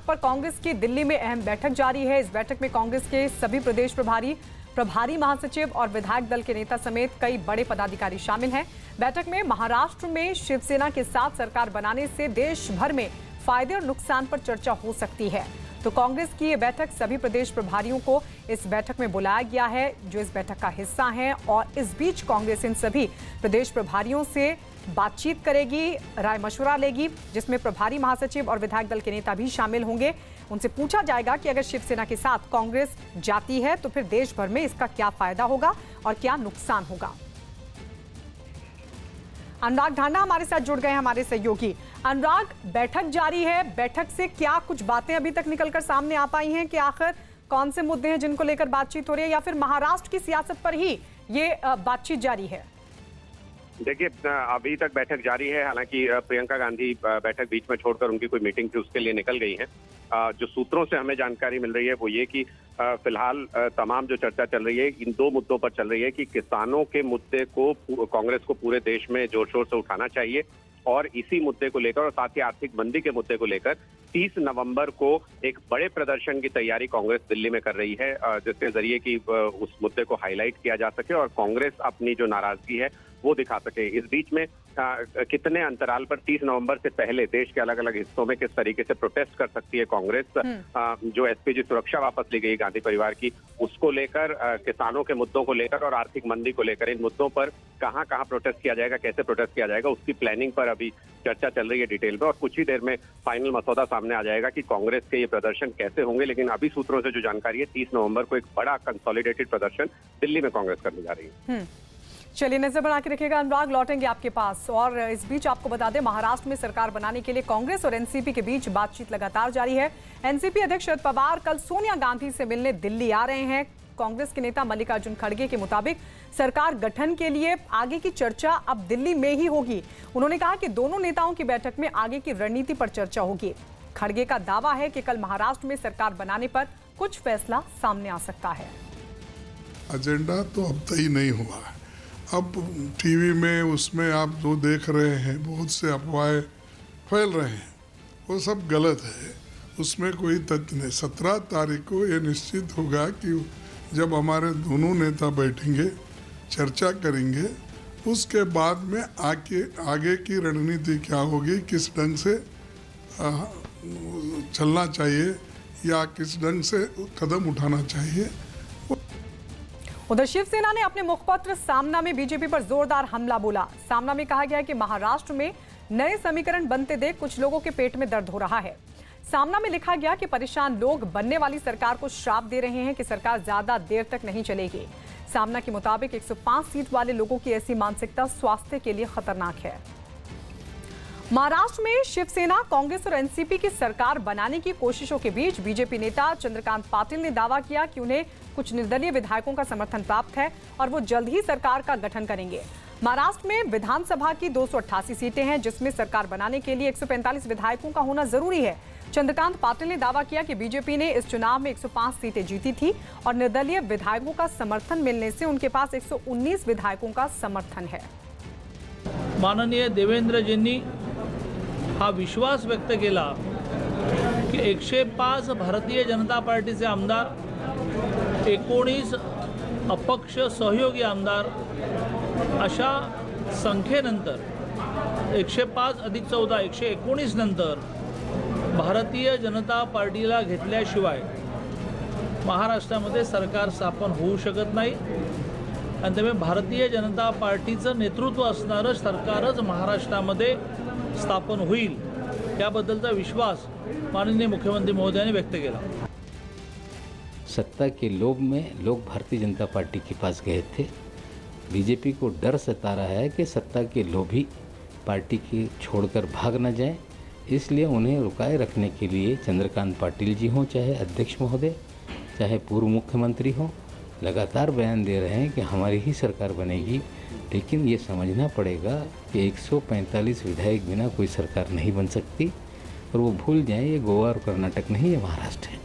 पर कांग्रेस की दिल्ली में अहम बैठक जारी है। इस बैठक में कांग्रेस के सभी प्रदेश प्रभारी महासचिव और विधायक दल के नेता समेत कई बड़े पदाधिकारी शामिल हैं। बैठक में महाराष्ट्र में शिवसेना के साथ सरकार बनाने से देश भर में फायदे और नुकसान पर चर्चा हो सकती है। तो कांग्रेस की ये बैठक सभी प्रदेश प्रभारियों को इस बैठक में बुलाया गया है, जो इस बैठक का हिस्सा हैं। और इस बीच कांग्रेस इन सभी प्रदेश प्रभारियों से बातचीत करेगी, राय मशवरा लेगी, जिसमें प्रभारी महासचिव और विधायक दल के नेता भी शामिल होंगे। उनसे पूछा जाएगा कि अगर शिवसेना के साथ कांग्रेस जाती है तो फिर देश भर में इसका क्या फायदा होगा और क्या नुकसान होगा। अनुराग ढांडा हमारे साथ जुड़ गए हैं, हमारे सहयोगी। अनुराग, बैठक जारी है, बैठक से क्या कुछ बातें अभी तक निकलकर सामने आ पाई हैं कि आखिर कौन से मुद्दे हैं जिनको लेकर बातचीत हो रही है, या फिर महाराष्ट्र की सियासत पर ही ये बातचीत जारी है? देखिए, अभी तक बैठक जारी है। हालांकि प्रियंका गांधी बैठक बीच में छोड़कर उनकी कोई मीटिंग थी उसके लिए निकल गई हैं। जो सूत्रों से हमें जानकारी मिल रही है वो ये कि फिलहाल तमाम जो चर्चा चल रही है इन दो मुद्दों पर चल रही है कि किसानों के मुद्दे को कांग्रेस को पूरे देश में जोर शोर से उठाना चाहिए, और इसी मुद्दे को लेकर और साथ ही आर्थिक मंदी के मुद्दे को लेकर 30 नवंबर को एक बड़े प्रदर्शन की तैयारी कांग्रेस दिल्ली में कर रही है, जिसके जरिए कि उस मुद्दे को हाईलाइट किया जा सके और कांग्रेस अपनी जो नाराजगी है वो दिखा सके। इस बीच में कितने अंतराल पर 30 नवंबर से पहले देश के अलग अलग हिस्सों में किस तरीके से प्रोटेस्ट कर सकती है कांग्रेस, जो एसपीजी सुरक्षा वापस ली गई गांधी परिवार की, उसको लेकर, किसानों के मुद्दों को लेकर और आर्थिक मंदी को लेकर, इन मुद्दों पर कहां कहां प्रोटेस्ट किया जाएगा, कैसे प्रोटेस्ट किया जाएगा, उसकी प्लानिंग पर अभी चर्चा चल रही है डिटेल में। और कुछ ही देर में फाइनल मसौदा सामने आ जाएगा कि कांग्रेस के ये प्रदर्शन कैसे होंगे। लेकिन अभी सूत्रों से जो जानकारी है 30 नवंबर को एक बड़ा कंसोलिडेटेड प्रदर्शन दिल्ली में कांग्रेस करने जा रही है। चलिए, नजर बना के रखिएगा अनुराग, लौटेंगे आपके पास। और इस बीच आपको बता दें, महाराष्ट्र में सरकार बनाने के लिए कांग्रेस और एनसीपी के बीच बातचीत लगातार जारी है। एनसीपी अध्यक्ष शरद पवार कल सोनिया गांधी से मिलने दिल्ली आ रहे हैं। कांग्रेस के नेता मल्लिकार्जुन खड़गे के मुताबिक सरकार गठन के लिए आगे की चर्चा अब दिल्ली में ही होगी। उन्होंने कहा कि दोनों नेताओं की बैठक में आगे की रणनीति पर चर्चा होगी। खड़गे का दावा है कि कल महाराष्ट्र में सरकार बनाने पर कुछ फैसला सामने आ सकता है। एजेंडा तो अब तय नहीं हुआ है। अब टीवी में उसमें आप जो देख रहे हैं बहुत से अफवाहें फैल रहे हैं, वो सब गलत है, उसमें कोई तथ्य नहीं। 17 तारीख को ये निश्चित होगा कि जब हमारे दोनों नेता बैठेंगे, चर्चा करेंगे, उसके बाद में आगे की रणनीति क्या होगी, किस ढंग से चलना चाहिए या किस ढंग से कदम उठाना चाहिए। उधर शिवसेना ने अपने मुखपत्र सामना में बीजेपी पर जोरदार हमला बोला। सामना में कहा गया है कि महाराष्ट्र में नए समीकरण बनते देख कुछ लोगों के पेट में दर्द हो रहा है। सामना में लिखा गया कि परेशान लोग बनने वाली सरकार को श्राप दे रहे हैं कि सरकार ज्यादा देर तक नहीं चलेगी। सामना के मुताबिक 105 सीट वाले लोगों की ऐसी मानसिकता स्वास्थ्य के लिए खतरनाक है। महाराष्ट्र में शिवसेना, कांग्रेस और एनसीपी की सरकार बनाने की कोशिशों के बीच बीजेपी नेता चंद्रकांत पाटिल ने दावा किया कि उन्हें कुछ निर्दलीय विधायकों का समर्थन प्राप्त है और वो जल्द ही सरकार का गठन करेंगे। महाराष्ट्र में विधानसभा की 288 सीटें हैं, जिसमें सरकार बनाने के लिए 145 विधायकों का होना जरूरी है। चंद्रकांत पाटिल ने दावा किया कि बीजेपी ने इस चुनाव में 105 सीटें जीती थी और निर्दलीय विधायकों का समर्थन मिलने से उनके पास 119 विधायकों का समर्थन है। माननीय देवेंद्रजींनी हा विश्वास व्यक्त केला की 105 भारतीय जनता पार्टीचे आमदार, 19 अपक्ष सहयोगी आमदार अशा संख्येनंतर 105 अधिक 14 119 नंतर भारतीय जनता पार्टीला घेतल्याशिवाय महाराष्ट्रामध्ये सरकार स्थापन होऊ शकत नाही आणि त्यामुळे भारतीय जनता पार्टीचं नेतृत्व असणारं सरकारच महाराष्ट्रामध्ये स्थापन होईल याबद्दलचा विश्वास माननीय मुख्यमंत्री महोदयांनी व्यक्त केला। सत्ता के लोभ में लोग भारतीय जनता पार्टी के पास गए थे। बीजेपी को डर सता रहा है कि सत्ता के लोभी पार्टी के छोड़कर भाग न जाएं, इसलिए उन्हें रुकाए रखने के लिए चंद्रकांत पाटिल जी हों, चाहे अध्यक्ष महोदय, चाहे पूर्व मुख्यमंत्री हों, लगातार बयान दे रहे हैं कि हमारी ही सरकार बनेगी। लेकिन ये समझना पड़ेगा कि 145 विधायक बिना कोई सरकार नहीं बन सकती, और वो भूल जाएं ये गोवा और कर्नाटक नहीं, ये महाराष्ट्र है।